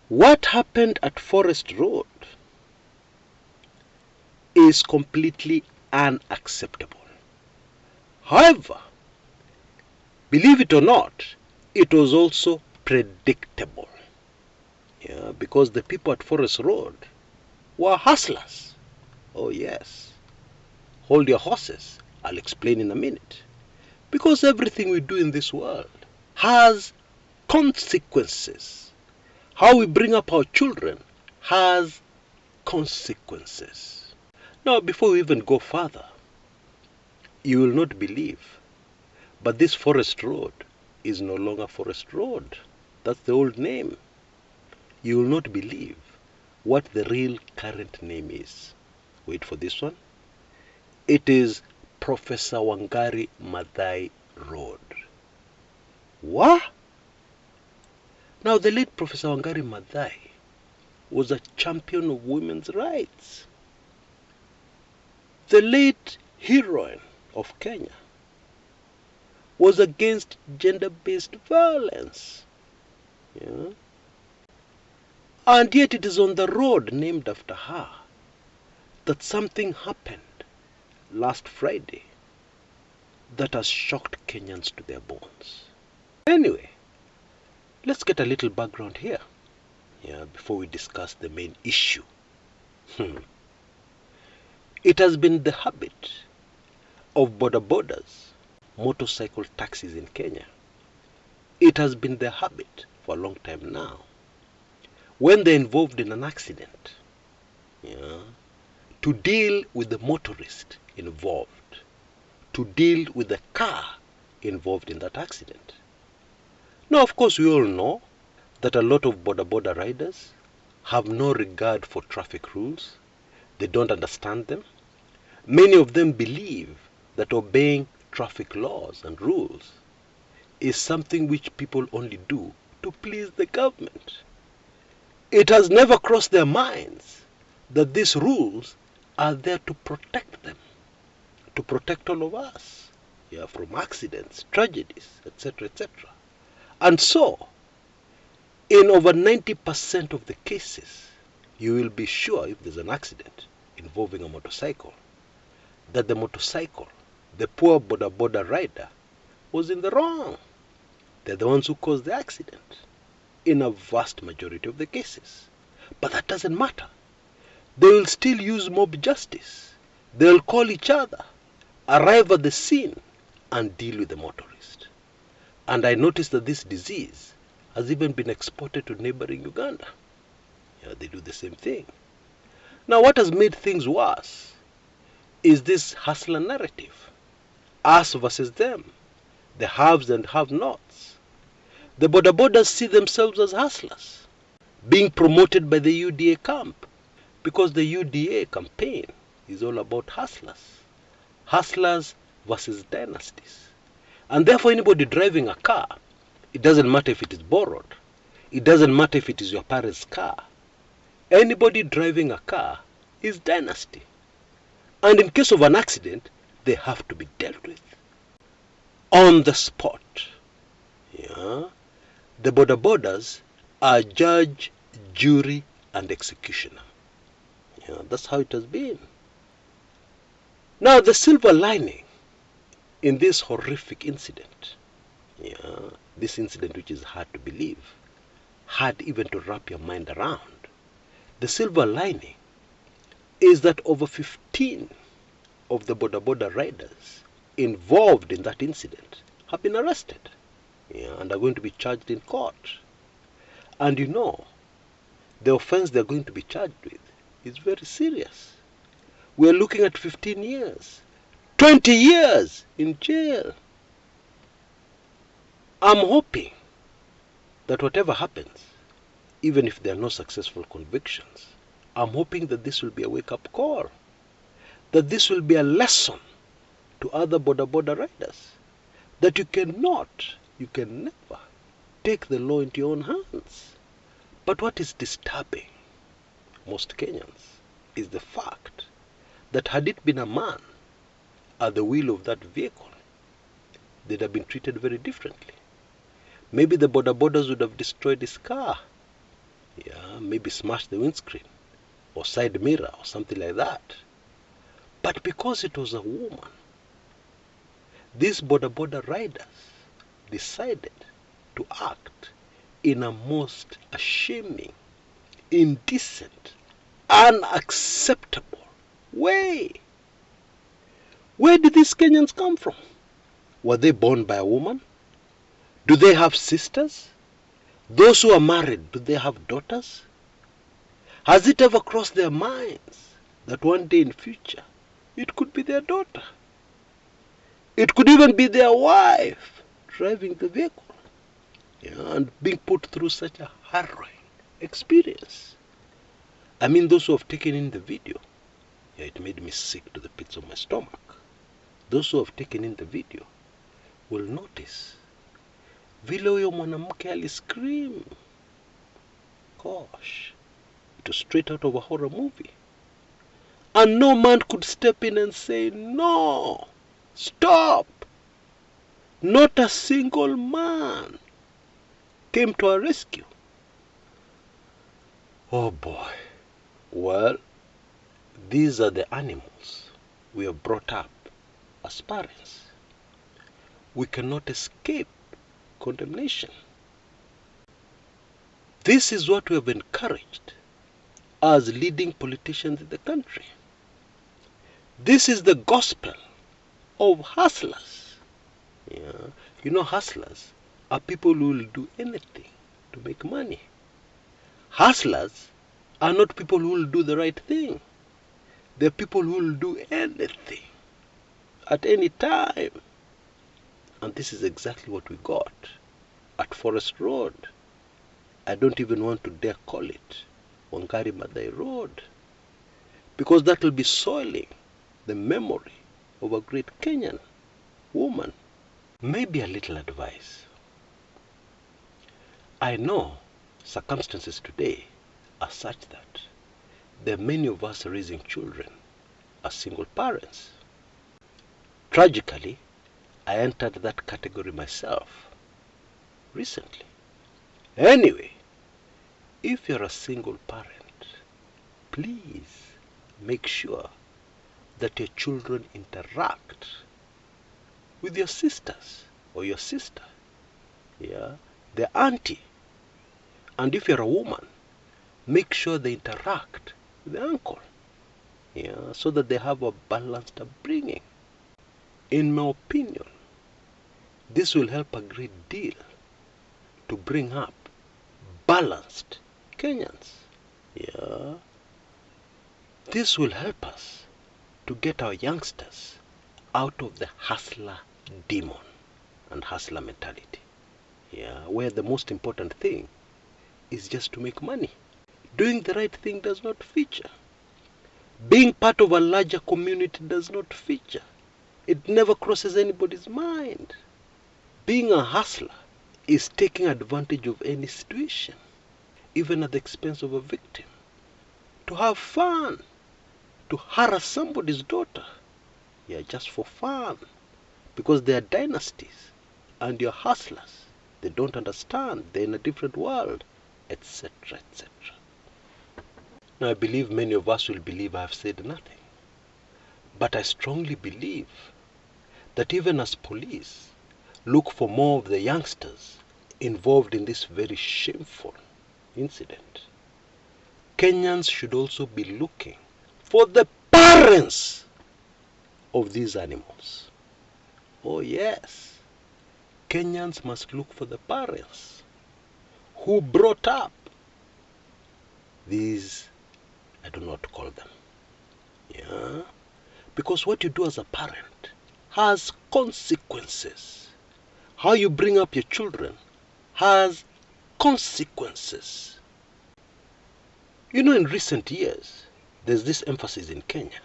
What happened at Forest Road is completely unacceptable. However, believe it or not, it was also predictable. Yeah, because the people at Forest Road were hustlers. Oh yes. Hold your horses. I'll explain in a minute. Because everything we do in this world has consequences. How we bring up our children has consequences. Now, before we even go further, you will not believe, but this Forest Road is no longer Forest Road. That's the old name. You will not believe what the real current name is. Wait for this one. It is Professor Wangari Maathai Road. What? Now, the late Professor Wangari Maathai was a champion of women's rights. The late heroine of Kenya was against gender-based violence. Yeah? And yet it is on the road named after her that something happened last Friday that has shocked Kenyans to their bones. Anyway, let's get a little background here, before we discuss the main issue. It has been the habit of bodabodas, motorcycle taxis in Kenya. It has been their habit for a long time now. When they're involved in an accident, to deal with the motorist involved, to deal with the car involved in that accident. Now, of course, we all know that a lot of boda riders have no regard for traffic rules. They don't understand them. Many of them believe that obeying traffic laws and rules is something which people only do to please the government. It has never crossed their minds that these rules are there to protect them, to protect all of us, from accidents, tragedies, etc., etc. And so, in over 90% of the cases, you will be sure if there's an accident involving a motorcycle, that the motorcycle, the poor boda rider, was in the wrong. They're the ones who caused the accident in a vast majority of the cases. But that doesn't matter. They will still use mob justice. They'll call each other, arrive at the scene, and deal with the motorist. And I noticed that this disease has even been exported to neighboring Uganda. They do the same thing. Now, what has made things worse is this hustler narrative. Us versus them. The haves and have-nots. The bodabodas see themselves as hustlers, being promoted by the UDA camp, because the UDA campaign is all about hustlers. Hustlers versus dynasties. And therefore, anybody driving a car, it doesn't matter if it is borrowed. It doesn't matter if it is your parents' car. Anybody driving a car is dynasty. And in case of an accident, they have to be dealt with on the spot. The bodabodas are judge, jury, and executioner. That's how it has been. Now, the silver lining in this horrific incident, this incident which is hard to believe, hard even to wrap your mind around, the silver lining is that over 15 of the boda riders involved in that incident have been arrested, and are going to be charged in court. And the offense they're going to be charged with is very serious. We're looking at 15 years, 20 years in jail. I'm hoping that whatever happens, even if there are no successful convictions, I'm hoping that this will be a wake-up call, that this will be a lesson to other Boda riders that you can never take the law into your own hands. But what is disturbing most Kenyans is the fact that had it been a man at the wheel of that vehicle, they'd have been treated very differently. Maybe the Bodas would have destroyed his car. Yeah, maybe smashed the windscreen or side mirror or something like that. But because it was a woman, these Boda riders decided to act in a most shaming, indecent, unacceptable way. Where did these Kenyans come from? Were they born by a woman? Do they have sisters? Those who are married, do they have daughters? Has it ever crossed their minds that one day in future it could be their daughter? It could even be their wife driving the vehicle, and being put through such a harrowing experience. I mean, those who have taken in the video, it made me sick to the pits of my stomach. Those who have taken in the video will notice vile huyo mwanamke aliscream. Gosh, it was straight out of a horror movie. And no man could step in and say, no, stop. Not a single man came to our rescue. Oh boy. Well, these are the animals we have brought up as parents. We cannot escape condemnation. This is what we have encouraged as leading politicians in the country. This is the gospel of hustlers. Yeah. You know, hustlers are people who will do anything to make money. Hustlers are not people who will do the right thing. They're people who will do anything at any time. And this is exactly what we got at Forest Road. I don't even want to dare call it Wangari Maathai Road, because that will be soiling the memory of a great Kenyan woman. Maybe a little advice. I know circumstances today are such that there are many of us raising children as single parents. Tragically, I entered that category myself recently. Anyway, if you're a single parent, please make sure that your children interact with your sisters or your sister, their auntie. And if you're a woman, make sure they interact with the uncle, so that they have a balanced upbringing. In my opinion, this will help a great deal to bring up balanced Kenyans. This will help us to get our youngsters out of the hustler demon and hustler mentality, where the most important thing is just to make money. Doing the right thing does not feature. Being part of a larger community does not feature. It never crosses anybody's mind. Being a hustler is taking advantage of any situation, even at the expense of a victim, to have fun, to harass somebody's daughter, just for fun, because they are dynasties and you're hustlers. They don't understand. They're in a different world, etc., etc. Now, I believe many of us will believe I have said nothing. But I strongly believe that even as police look for more of the youngsters involved in this very shameful incident, Kenyans should also be looking for the parents of these animals. Oh yes, Kenyans must look for the parents who brought up these, I don't know what to call them. Because what you do as a parent has consequences. How you bring up your children has consequences. In recent years, there's this emphasis in Kenya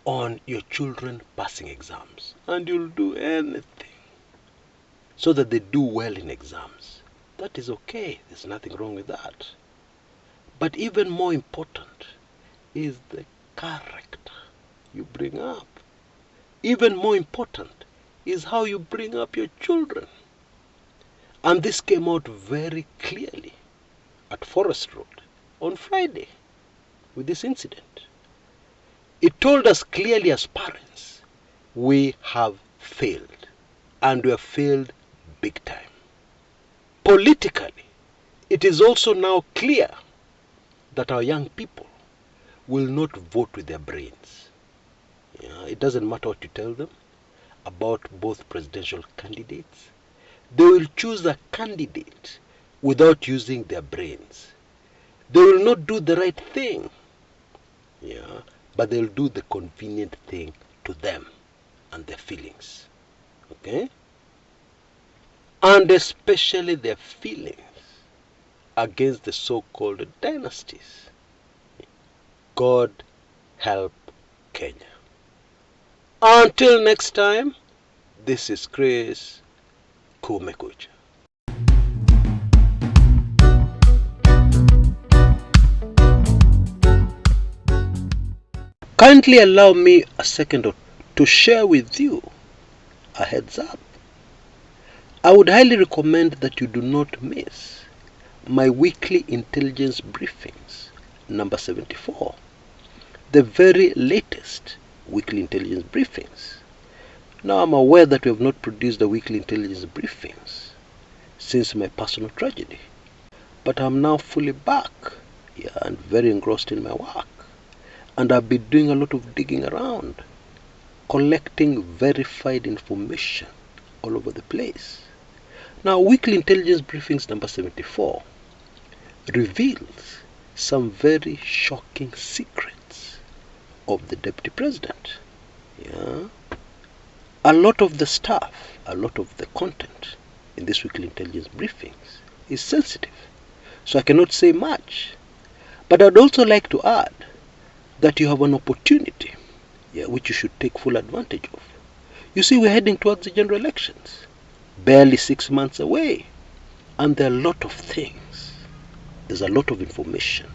on your children passing exams, and you'll do anything so that they do well in exams. That is okay. There's nothing wrong with that. But even more important is the character you bring up. Even more important is how you bring up your children. And this came out very clearly at Forest Road on Friday with this incident. It told us clearly as parents, we have failed, and we have failed big time. Politically, it is also now clear that our young people will not vote with their brains. It doesn't matter what you tell them about both presidential candidates. They will choose a candidate without using their brains. They will not do the right thing, but they'll do the convenient thing to them and their feelings. Okay? And especially their feelings against the so-called dynasties. God help Kenya. Until next time, this is Kshs. Kumekucha. Kindly allow me a second to share with you a heads up. I would highly recommend that you do not miss my weekly intelligence briefings, number 74, the very latest weekly intelligence briefings. Now I'm aware that we have not produced the weekly intelligence briefings since my personal tragedy, but I'm now fully back, and very engrossed in my work, and I've been doing a lot of digging around, collecting verified information all over the place. Now, weekly intelligence briefings number 74 reveals some very shocking secrets of the deputy president. A lot of the stuff, a lot of the content in this weekly intelligence briefings is sensitive, so I cannot say much. But I'd also like to add that you have an opportunity, which you should take full advantage of. You see, we're heading towards the general elections, barely 6 months away, and there are a lot of things. There's a lot of information,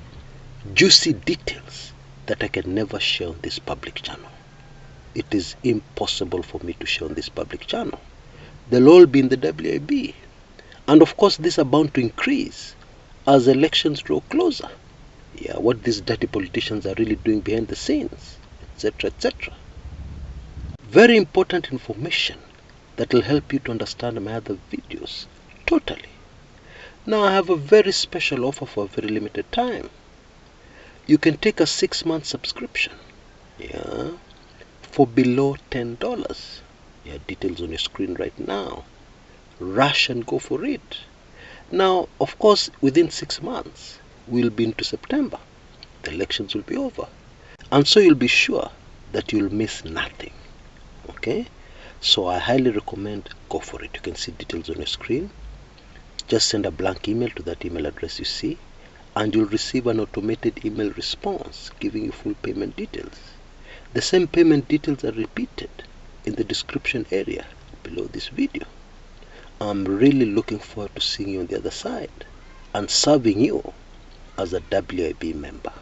juicy details that I can never share on this public channel. It is impossible for me to share on this public channel. They'll all be in the WIB. And of course, these are bound to increase as elections draw closer. What these dirty politicians are really doing behind the scenes, etc., etc. Very important information that will help you to understand my other videos totally. Now I have a very special offer for a very limited time. You can take a 6-month subscription, for below $10. Details on your screen right now. Rush and go for it. Now, of course, within 6 months, we'll be into September. The elections will be over. And so you'll be sure that you'll miss nothing. Okay? So I highly recommend go for it. You can see details on your screen. Just send a blank email to that email address you see, and you'll receive an automated email response giving you full payment details. The same payment details are repeated in the description area below this video. I'm really looking forward to seeing you on the other side and serving you as a WIB member.